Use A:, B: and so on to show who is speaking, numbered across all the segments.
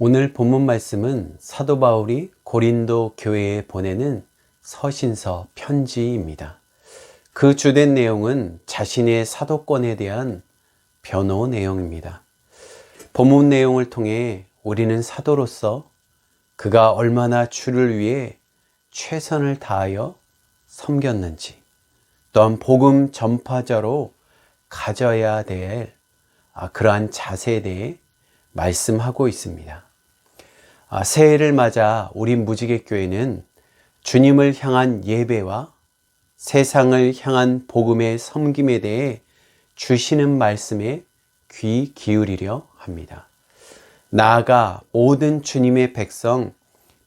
A: 오늘 본문 말씀은 사도 바울이 고린도 교회에 보내는 서신서 편지입니다. 그 주된 내용은 자신의 사도권에 대한 변호 내용입니다. 본문 내용을 통해 우리는 사도로서 그가 얼마나 주를 위해 최선을 다하여 섬겼는지, 또한 복음 전파자로 가져야 될 그러한 자세에 대해 말씀하고 있습니다. 새해를 맞아 우리 무지개교회는 주님을 향한 예배와 세상을 향한 복음의 섬김에 대해 주시는 말씀에 귀 기울이려 합니다. 나아가 모든 주님의 백성,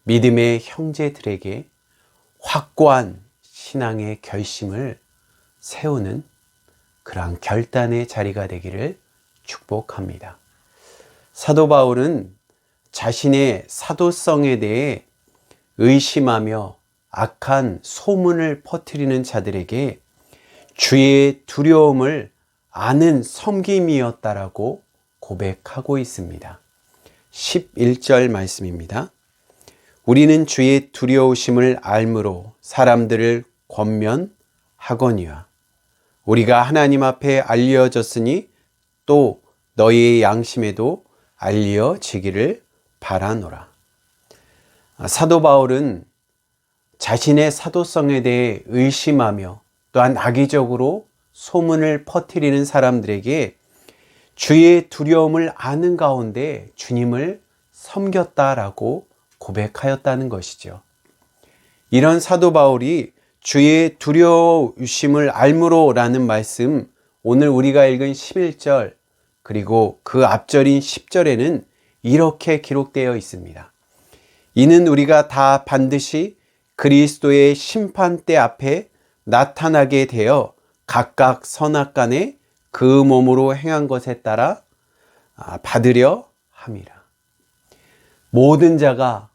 A: 믿음의 형제들에게 확고한 신앙의 결심을 세우는 그러한 결단의 자리가 되기를 축복합니다. 사도 바울은 자신의 사도성에 대해 의심하며 악한 소문을 퍼뜨리는 자들에게 주의 두려움을 아는 섬김이었다라고 고백하고 있습니다. 11절 말씀입니다. 우리는 주의 두려우심을 알므로 사람들을 권면하거니와 우리가 하나님 앞에 알려졌으니 또 너희의 양심에도 알려지기를 바라노라. 사도 바울은 자신의 사도성에 대해 의심하며 또한 악의적으로 소문을 퍼뜨리는 사람들에게 주의 두려움을 아는 가운데 주님을 섬겼다라고 고백하였다는 것이죠. 이런 사도 바울이 주의 두려우심을 알므로라는 말씀, 오늘 우리가 읽은 11절 그리고 그 앞절인 10절에는 이렇게 기록되어 있습니다. 이는 우리가 다 반드시 그리스도의 심판대 앞에 나타나게 되어 각각 선악간에 그 몸으로 행한 것에 따라 받으려 함이라. 모든 자가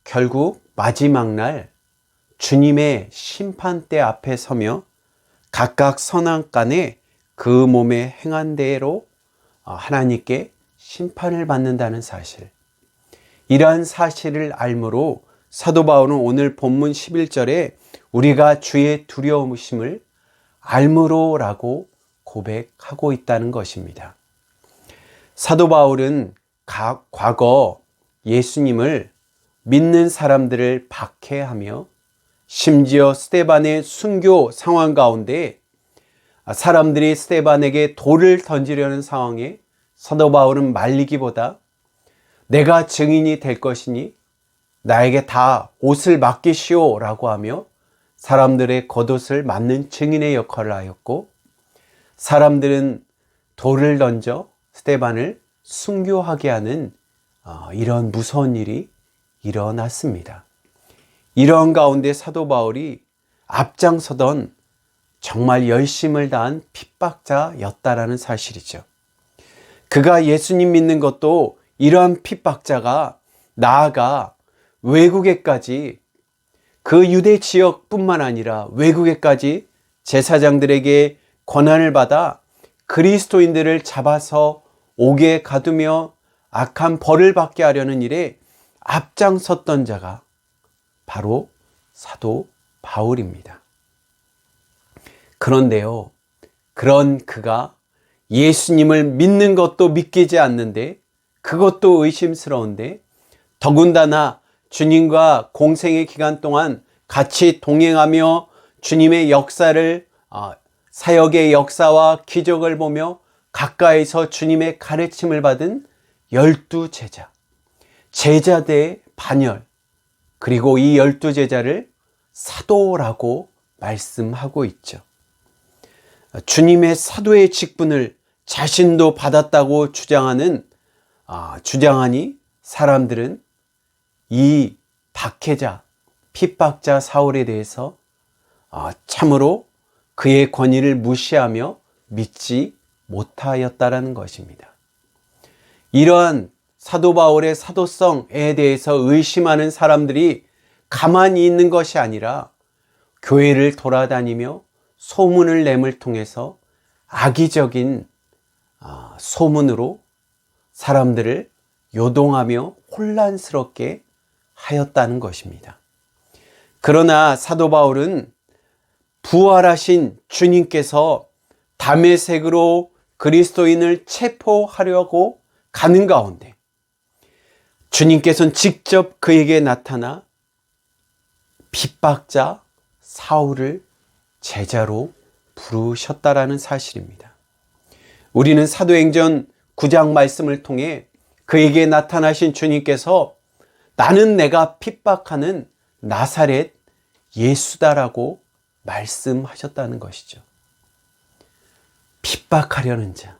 A: 결국 마지막 날 주님의 심판대 앞에 서며 각각 선악간에 그 몸에 행한 대로 하나님께 심판을 받는다는 사실, 이러한 사실을 알므로 사도 바울은 오늘 본문 11절에 우리가 주의 두려우심을 알므로라고 고백하고 있다는 것입니다. 사도 바울은 과거 예수님을 믿는 사람들을 박해하며 심지어 스데반의 순교 상황 가운데 사람들이 스데반에게 돌을 던지려는 상황에 사도 바울은 말리기보다 내가 증인이 될 것이니 나에게 다 옷을 맡기시오 라고 하며 사람들의 겉옷을 맞는 증인의 역할을 하였고, 사람들은 돌을 던져 스데반을 순교하게 하는 이런 무서운 일이 일어났습니다. 이런 가운데 사도 바울이 앞장서던 정말 열심을 다한 핍박자였다라는 사실이죠. 그가 예수님 믿는 것도 이러한 핍박자가 나아가 외국에까지, 그 유대 지역뿐만 아니라 외국에까지 제사장들에게 권한을 받아 그리스도인들을 잡아서 옥에 가두며 악한 벌을 받게 하려는 일에 앞장섰던 자가 바로 사도 바울입니다. 그런데요, 그런 그가 예수님을 믿는 것도 믿기지 않는데, 그것도 의심스러운데, 더군다나 주님과 공생의 기간 동안 같이 동행하며 주님의 역사를, 사역의 역사와 기적을 보며 가까이서 주님의 가르침을 받은 12제자, 제자 대 반열, 그리고 이 12제자를 사도라고 말씀하고 있죠. 주님의 사도의 직분을 자신도 받았다고 주장하니 사람들은 이 박해자, 핍박자 사울에 대해서 참으로 그의 권위를 무시하며 믿지 못하였다라는 것입니다. 이러한 사도 바울의 사도성에 대해서 의심하는 사람들이 가만히 있는 것이 아니라 교회를 돌아다니며 소문을 내물 통해서 악의적인 소문으로 사람들을 요동하며 혼란스럽게 하였다는 것입니다. 그러나 사도 바울은 부활하신 주님께서 다메섹으로 그리스도인을 체포하려고 가는 가운데 주님께서는 직접 그에게 나타나 핍박자 사울을 제자로 부르셨다라는 사실입니다. 우리는 사도행전 9장 말씀을 통해 그에게 나타나신 주님께서 나는 내가 핍박하는 나사렛 예수다라고 말씀하셨다는 것이죠. 핍박하려는 자,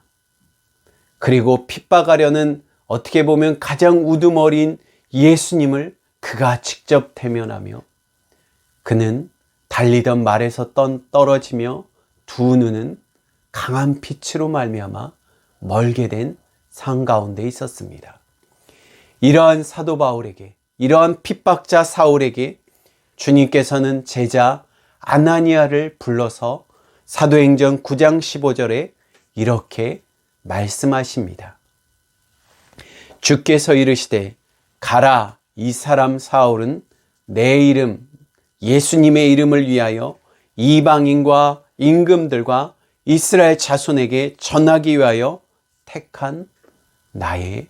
A: 그리고 핍박하려는 어떻게 보면 가장 우두머리인 예수님을 그가 직접 대면하며 그는 달리던 말에서 떨어지며 두 눈은 강한 빛으로 말미암아 멀게 된 산 가운데 있었습니다. 이러한 사도 바울에게, 이러한 핍박자 사울에게 주님께서는 제자 아나니아를 불러서 사도행전 9장 15절에 이렇게 말씀하십니다. 주께서 이르시되 가라, 이 사람 사울은 내 이름 예수님의 이름을 위하여 이방인과 임금들과 이스라엘 자손에게 전하기 위하여 택한 나의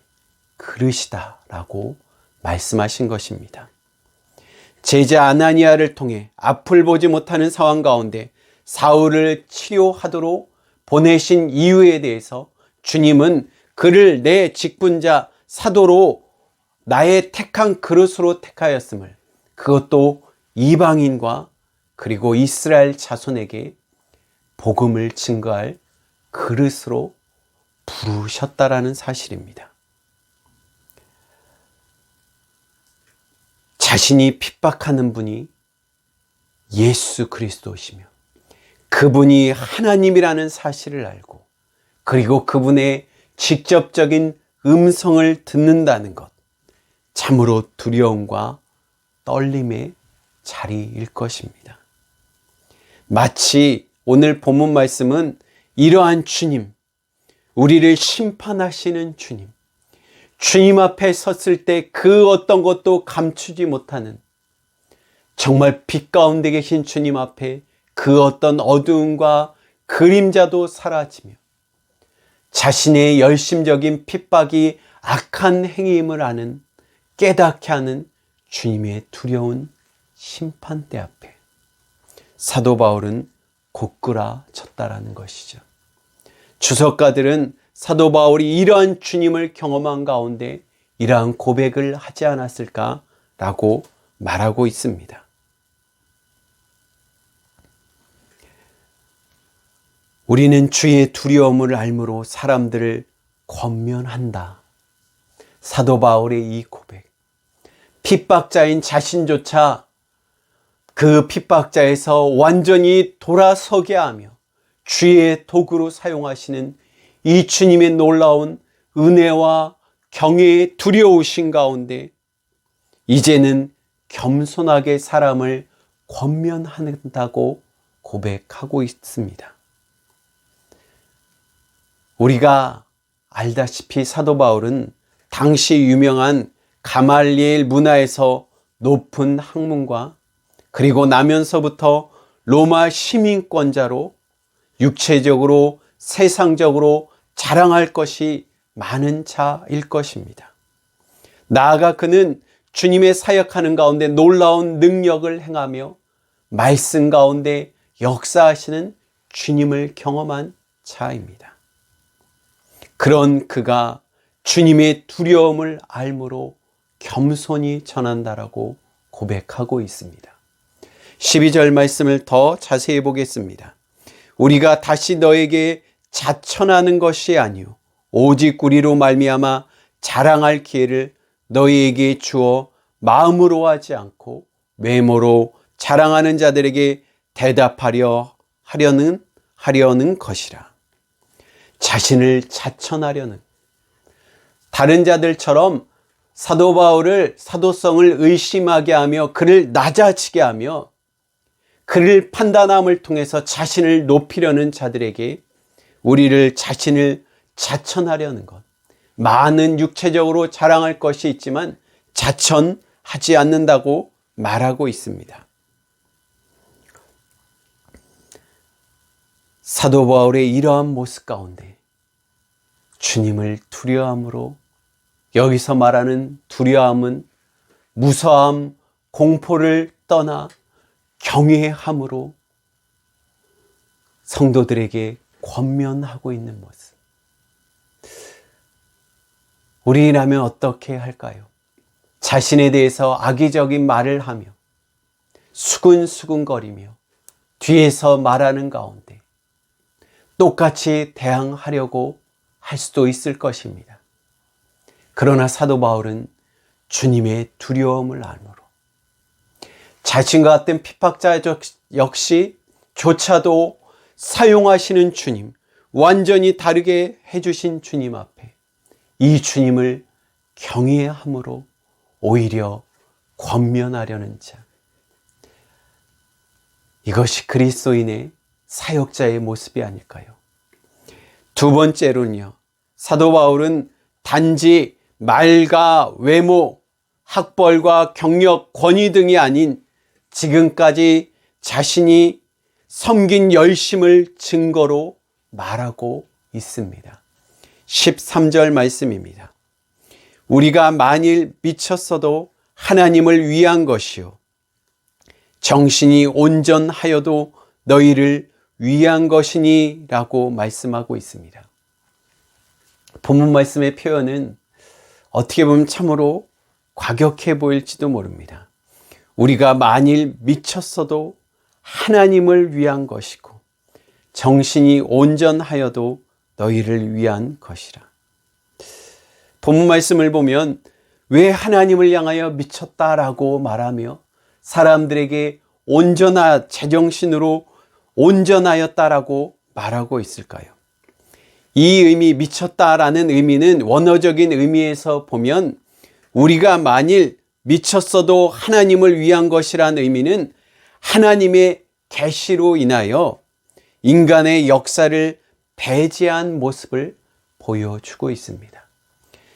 A: 그릇이다 라고 말씀하신 것입니다. 제자 아나니아를 통해 앞을 보지 못하는 상황 가운데 사울을 치료하도록 보내신 이유에 대해서 주님은 그를 내 직분자 사도로 나의 택한 그릇으로 택하였음을, 그것도 이방인과 그리고 이스라엘 자손에게 복음을 증거할 그릇으로 부르셨다라는 사실입니다. 자신이 핍박하는 분이 예수 그리스도시며 그분이 하나님이라는 사실을 알고 그리고 그분의 직접적인 음성을 듣는다는 것, 참으로 두려움과 떨림의 자리일 것입니다. 마치 오늘 본문 말씀은 이러한 주님, 우리를 심판하시는 주님, 주님 앞에 섰을 때 그 어떤 것도 감추지 못하는, 정말 빛 가운데 계신 주님 앞에 그 어떤 어두움과 그림자도 사라지며 자신의 열심적인 핍박이 악한 행위임을 아는, 깨닫게 하는 주님의 두려운 심판대 앞에 사도 바울은 고꾸라졌다라는 것이죠. 주석가들은 사도 바울이 이러한 주님을 경험한 가운데 이러한 고백을 하지 않았을까라고 말하고 있습니다. 우리는 주의 두려움을 알므로 사람들을 권면한다. 사도 바울의 이 고백, 핍박자인 자신조차 그 핍박자에서 완전히 돌아서게 하며 주의 도구로 사용하시는 이 주님의 놀라운 은혜와 경외의 두려우신 가운데 이제는 겸손하게 사람을 권면한다고 고백하고 있습니다. 우리가 알다시피 사도 바울은 당시 유명한 가말리엘 문화에서 높은 학문과 그리고 나면서부터 로마 시민권자로 육체적으로 세상적으로 자랑할 것이 많은 자일 것입니다. 나아가 그는 주님의 사역하는 가운데 놀라운 능력을 행하며 말씀 가운데 역사하시는 주님을 경험한 자입니다. 그런 그가 주님의 두려움을 알므로 겸손히 전한다라고 고백하고 있습니다. 12절 말씀을 더 자세히 보겠습니다. 우리가 다시 너에게 자천하는 것이 아니요 오직 우리로 말미암아 자랑할 기회를 너희에게 주어 마음으로 하지 않고 외모로 자랑하는 자들에게 하려는 것이라. 자신을 자천하려는, 다른 자들처럼 사도 바울을 사도성을 의심하게 하며 그를 낮아지게 하며 그를 판단함을 통해서 자신을 높이려는 자들에게 자신을 자천하려는 것, 많은 육체적으로 자랑할 것이 있지만 자천하지 않는다고 말하고 있습니다. 사도 바울의 이러한 모습 가운데 주님을 두려워함으로, 여기서 말하는 두려움은 무서움, 공포를 떠나 경외함으로 성도들에게 권면하고 있는 모습. 우리라면 어떻게 할까요? 자신에 대해서 악의적인 말을 하며 수근수근거리며 뒤에서 말하는 가운데 똑같이 대항하려고 할 수도 있을 것입니다. 그러나 사도 바울은 주님의 두려움을 안으로 자신과 같은 핍박자 역시 조차도 사용하시는 주님, 완전히 다르게 해주신 주님 앞에 이 주님을 경외함으로 오히려 권면하려는 자, 이것이 그리스도인의 사역자의 모습이 아닐까요? 두 번째로는요, 사도 바울은 단지 말과 외모, 학벌과 경력, 권위 등이 아닌 지금까지 자신이 섬긴 열심을 증거로 말하고 있습니다. 13절 말씀입니다. 우리가 만일 미쳤어도 하나님을 위한 것이요 정신이 온전하여도 너희를 위한 것이니 라고 말씀하고 있습니다. 본문 말씀의 표현은 어떻게 보면 참으로 과격해 보일지도 모릅니다. 우리가 만일 미쳤어도 하나님을 위한 것이고 정신이 온전하여도 너희를 위한 것이라. 본문 말씀을 보면 왜 하나님을 향하여 미쳤다라고 말하며 사람들에게 제정신으로 온전하였다라고 말하고 있을까요? 이 의미, 미쳤다라는 의미는 원어적인 의미에서 보면 우리가 만일 미쳤어도 하나님을 위한 것이라는 의미는 하나님의 계시로 인하여 인간의 역사를 배제한 모습을 보여주고 있습니다.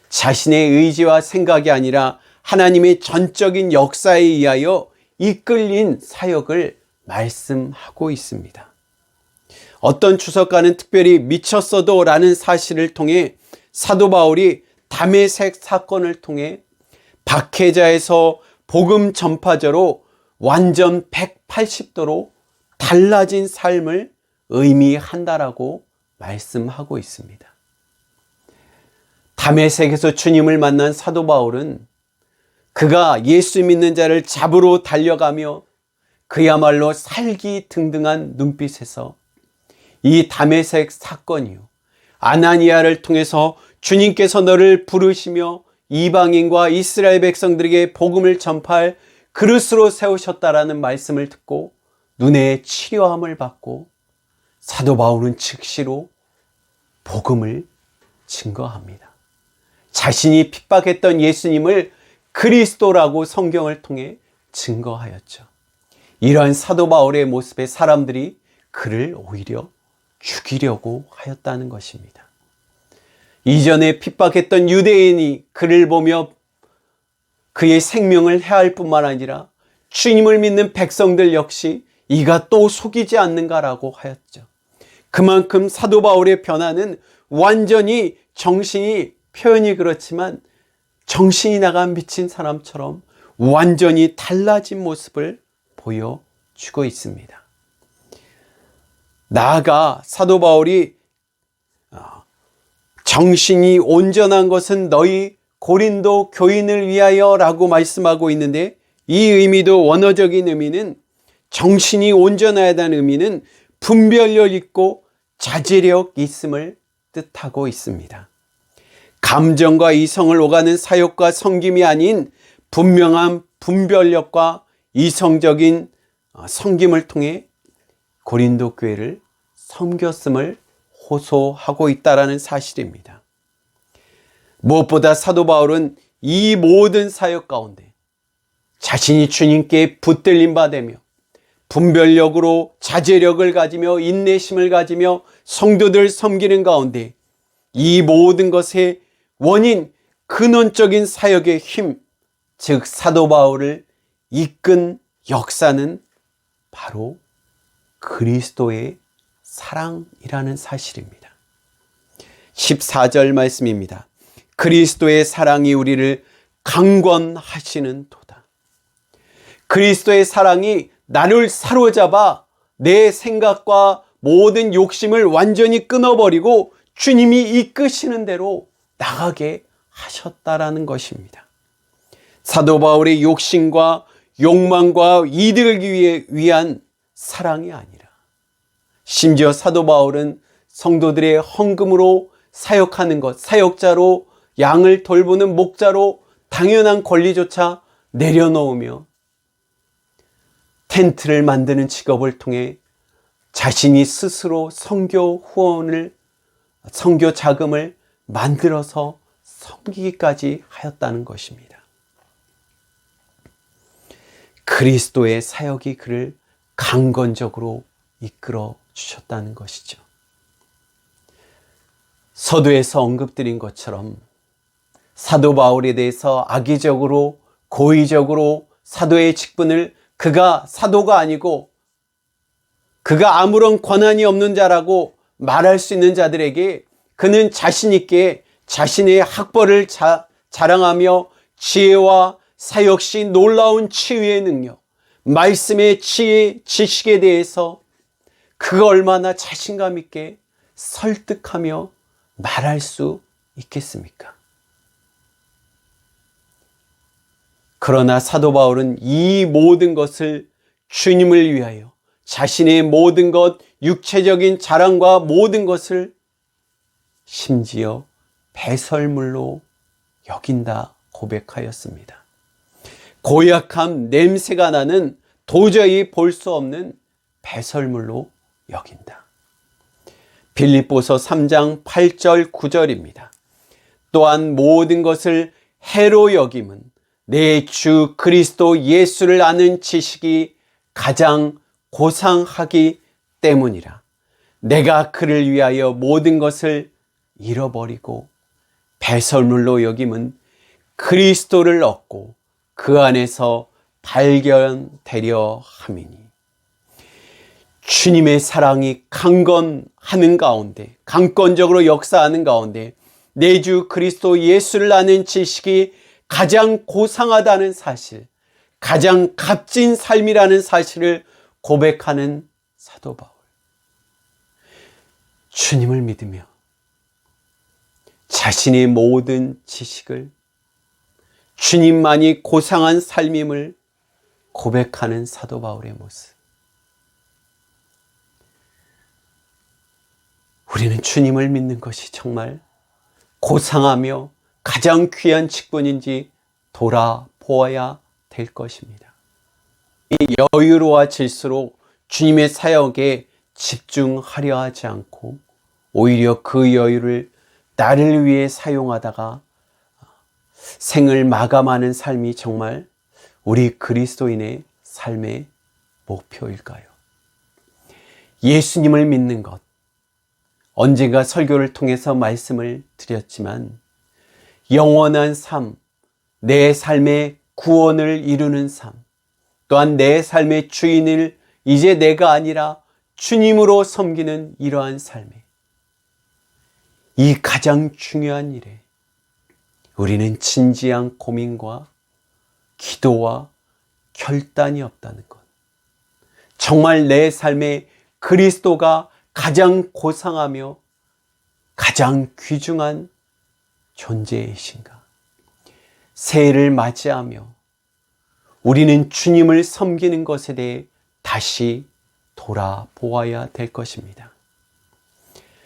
A: 자신의 의지와 생각이 아니라 하나님의 전적인 역사에 의하여 이끌린 사역을 말씀하고 있습니다. 어떤 주석가는 특별히 미쳤어도 라는 사실을 통해 사도 바울이 다메섹 사건을 통해 박해자에서 복음 전파자로 완전 180도로 달라진 삶을 의미한다라고 말씀하고 있습니다. 다메섹에서 주님을 만난 사도 바울은 그가 예수 믿는 자를 잡으러 달려가며 그야말로 살기등등한 눈빛에서 이 다메섹 사건이요, 아나니아를 통해서 주님께서 너를 부르시며 이방인과 이스라엘 백성들에게 복음을 전파할 그릇으로 세우셨다라는 말씀을 듣고 눈에 치료함을 받고 사도 바울은 즉시로 복음을 증거합니다. 자신이 핍박했던 예수님을 그리스도라고 성경을 통해 증거하였죠. 이러한 사도 바울의 모습에 사람들이 그를 오히려 죽이려고 하였다는 것입니다. 이전에 핍박했던 유대인이 그를 보며 그의 생명을 해할 뿐만 아니라 주님을 믿는 백성들 역시 이가 또 속이지 않는가라고 하였죠. 그만큼 사도 바울의 변화는 완전히 정신이, 표현이 그렇지만 정신이 나간 미친 사람처럼 완전히 달라진 모습을 보여주고 있습니다. 나아가 사도 바울이 정신이 온전한 것은 너희 고린도 교인을 위하여 라고 말씀하고 있는데, 이 의미도 원어적인 의미는 정신이 온전하다는 의미는 분별력 있고 자제력 있음을 뜻하고 있습니다. 감정과 이성을 오가는 사역과 섬김이 아닌 분명한 분별력과 이성적인 섬김을 통해 고린도 교회를 섬겼음을 호소하고 있다는 사실입니다. 무엇보다 사도 바울은 이 모든 사역 가운데 자신이 주님께 붙들림 받으며 분별력으로 자제력을 가지며 인내심을 가지며 성도들 섬기는 가운데 이 모든 것에 원인, 근원적인 사역의 힘, 즉 사도 바울을 이끈 역사는 바로 그리스도의 사랑이라는 사실입니다. 14절 말씀입니다. 그리스도의 사랑이 우리를 강권하시는 도다. 그리스도의 사랑이 나를 사로잡아 내 생각과 모든 욕심을 완전히 끊어버리고 주님이 이끄시는 대로 나가게 하셨다라는 것입니다. 사도 바울의 욕심과 욕망과 이득을 위한 사랑이 아니라, 심지어 사도 바울은 성도들의 헌금으로 사역하는 것, 사역자로 양을 돌보는 목자로 당연한 권리조차 내려놓으며 텐트를 만드는 직업을 통해 자신이 스스로 선교 후원을, 선교 자금을 만들어서 섬기기까지 하였다는 것입니다. 그리스도의 사역이 그를 강건적으로 이끌어 주셨다는 것이죠. 서두에서 언급드린 것처럼 사도 바울에 대해서 악의적으로, 고의적으로 사도의 직분을 그가 사도가 아니고 그가 아무런 권한이 없는 자라고 말할 수 있는 자들에게 그는 자신 있게 자신의 학벌을 자랑하며 지혜와 사역 시 놀라운 치유의 능력, 말씀의 지혜, 지식에 대해서 그가 얼마나 자신감 있게 설득하며 말할 수 있겠습니까? 그러나 사도 바울은 이 모든 것을 주님을 위하여 자신의 모든 것, 육체적인 자랑과 모든 것을 심지어 배설물로 여긴다 고백하였습니다. 고약함, 냄새가 나는 도저히 볼 수 없는 배설물로 여긴다. 빌립보서 3장 8절 9절입니다. 또한 모든 것을 해로 여김은 내 주 그리스도 예수를 아는 지식이 가장 고상하기 때문이라. 내가 그를 위하여 모든 것을 잃어버리고 배설물로 여김은 그리스도를 얻고 그 안에서 발견되려 함이니. 주님의 사랑이 강건하는 가운데, 강권적으로 역사하는 가운데 내 주 그리스도 예수를 아는 지식이 가장 고상하다는 사실, 가장 값진 삶이라는 사실을 고백하는 사도 바울. 주님을 믿으며 자신의 모든 지식을, 주님만이 고상한 삶임을 고백하는 사도 바울의 모습. 우리는 주님을 믿는 것이 정말 고상하며 가장 귀한 직분인지 돌아보아야 될 것입니다. 이 여유로워질수록 주님의 사역에 집중하려 하지 않고 오히려 그 여유를 나를 위해 사용하다가 생을 마감하는 삶이 정말 우리 그리스도인의 삶의 목표일까요? 예수님을 믿는 것, 언젠가 설교를 통해서 말씀을 드렸지만 영원한 삶, 내 삶의 구원을 이루는 삶, 또한 내 삶의 주인을 이제 내가 아니라 주님으로 섬기는 이러한 삶에, 이 가장 중요한 일에 우리는 진지한 고민과 기도와 결단이 없다는 것. 정말 내 삶에 그리스도가 가장 고상하며 가장 귀중한 존재이신가? 새해를 맞이하며 우리는 주님을 섬기는 것에 대해 다시 돌아보아야 될 것입니다.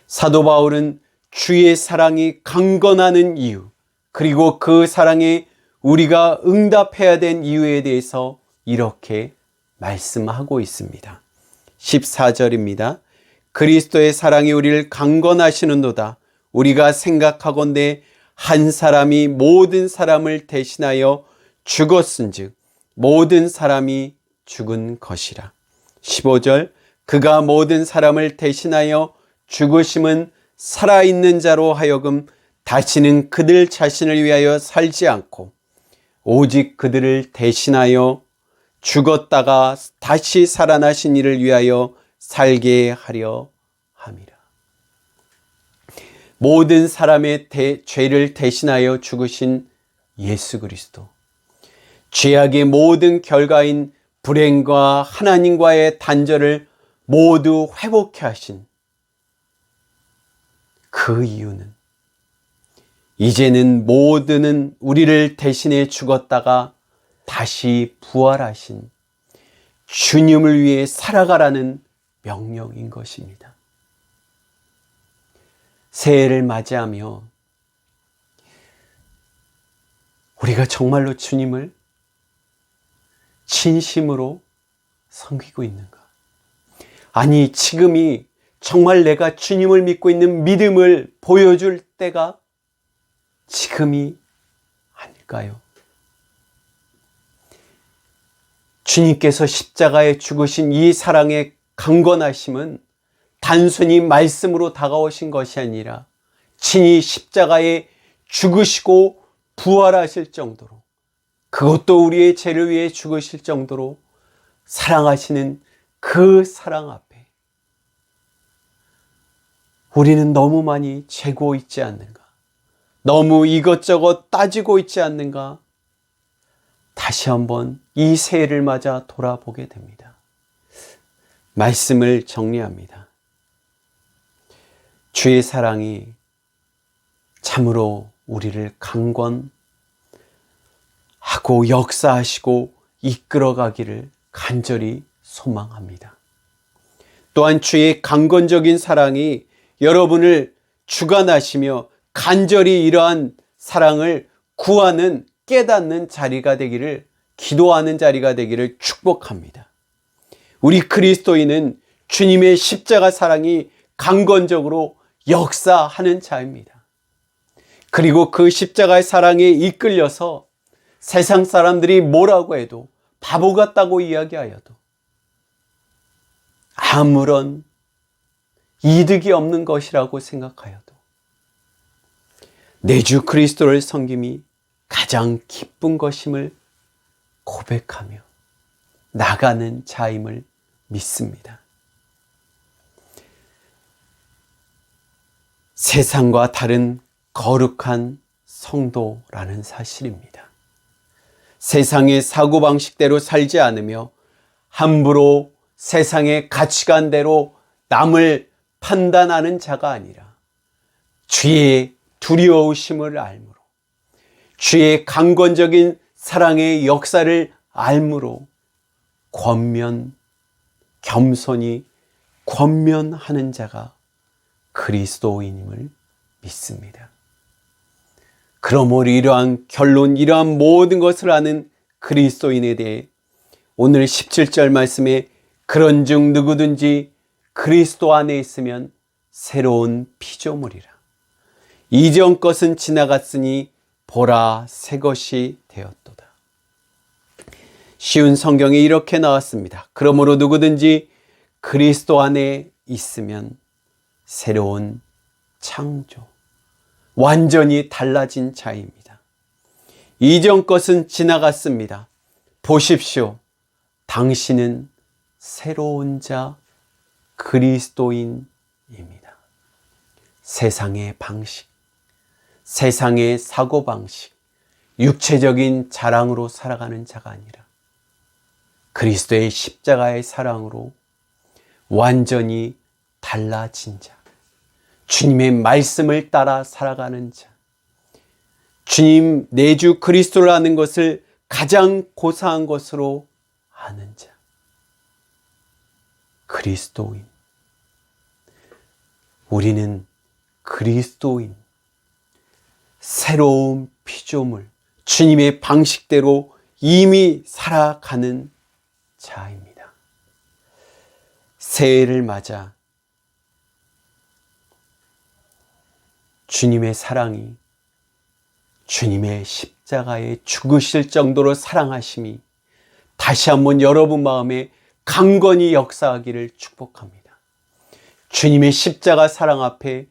A: 사도 바울은 주의 사랑이 강건하는 이유, 그리고 그 사랑에 우리가 응답해야 된 이유에 대해서 이렇게 말씀하고 있습니다. 14절입니다. 그리스도의 사랑이 우리를 강건하시는도다. 우리가 생각하건대 한 사람이 모든 사람을 대신하여 죽었은즉 모든 사람이 죽은 것이라. 15절, 그가 모든 사람을 대신하여 죽으심은 살아있는 자로 하여금 다시는 그들 자신을 위하여 살지 않고 오직 그들을 대신하여 죽었다가 다시 살아나신 이를 위하여 살게 하려 함이라. 모든 사람의 죄를 대신하여 죽으신 예수 그리스도, 죄악의 모든 결과인 불행과 하나님과의 단절을 모두 회복케 하신 그 이유는 이제는 모두는 우리를 대신해 죽었다가 다시 부활하신 주님을 위해 살아가라는 명령인 것입니다. 새해를 맞이하며 우리가 정말로 주님을 진심으로 섬기고 있는가? 아니, 지금이 정말 내가 주님을 믿고 있는 믿음을 보여줄 때가 지금이 아닐까요? 주님께서 십자가에 죽으신 이 사랑의 강건하심은 단순히 말씀으로 다가오신 것이 아니라 친히 십자가에 죽으시고 부활하실 정도로, 그것도 우리의 죄를 위해 죽으실 정도로 사랑하시는 그 사랑 앞에 우리는 너무 많이 재고 있지 않는가? 너무 이것저것 따지고 있지 않는가? 다시 한번 이 새해를 맞아 돌아보게 됩니다. 말씀을 정리합니다. 주의 사랑이 참으로 우리를 강권하고 역사하시고 이끌어가기를 간절히 소망합니다. 또한 주의 강건적인 사랑이 여러분을 주관하시며 간절히 이러한 사랑을 구하는, 깨닫는 자리가 되기를, 기도하는 자리가 되기를 축복합니다. 우리 그리스도인은 주님의 십자가 사랑이 강건적으로 역사하는 자입니다. 그리고 그 십자가의 사랑에 이끌려서 세상 사람들이 뭐라고 해도, 바보 같다고 이야기하여도 아무런 이득이 없는 것이라고 생각하여도 내 주 그리스도를 섬김이 가장 기쁜 것임을 고백하며 나가는 자임을 믿습니다. 세상과 다른 거룩한 성도라는 사실입니다. 세상의 사고방식대로 살지 않으며 함부로 세상의 가치관대로 남을 판단하는 자가 아니라 주의 두려우심을 알므로, 주의 강건적인 사랑의 역사를 알므로 권면, 겸손히 권면하는 자가 그리스도인임을 믿습니다. 그러므로 이러한 결론, 이러한 모든 것을 아는 그리스도인에 대해 오늘 17절 말씀에 그런즉 누구든지 그리스도 안에 있으면 새로운 피조물이라. 이전 것은 지나갔으니 보라 새 것이 되었도다. 쉬운 성경에 이렇게 나왔습니다. 그러므로 누구든지 그리스도 안에 있으면 새로운 창조, 완전히 달라진 자입니다. 이전 것은 지나갔습니다. 보십시오. 당신은 새로운 자 그리스도인입니다. 세상의 방식, 세상의 사고방식, 육체적인 자랑으로 살아가는 자가 아니라 그리스도의 십자가의 사랑으로 완전히 달라진 자, 주님의 말씀을 따라 살아가는 자, 주님 내 주 그리스도를 아는 것을 가장 고사한 것으로 아는 자, 그리스도인. 우리는 그리스도인, 새로운 피조물, 주님의 방식대로 이미 살아가는 자입니다. 새해를 맞아 주님의 사랑이, 주님의 십자가에 죽으실 정도로 사랑하심이 다시 한번 여러분 마음에 강건히 역사하기를 축복합니다. 주님의 십자가 사랑 앞에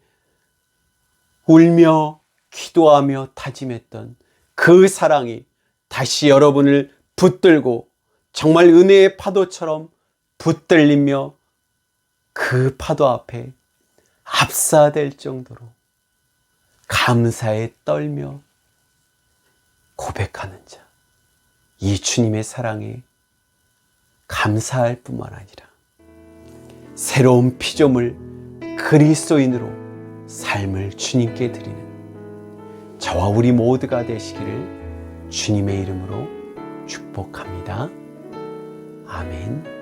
A: 울며 기도하며 다짐했던 그 사랑이 다시 여러분을 붙들고 정말 은혜의 파도처럼 붙들리며 그 파도 앞에 압사될 정도로 감사에 떨며 고백하는 자, 이 주님의 사랑에 감사할 뿐만 아니라 새로운 피조물 그리스도인으로 삶을 주님께 드리는 저와 우리 모두가 되시기를 주님의 이름으로 축복합니다. 아멘.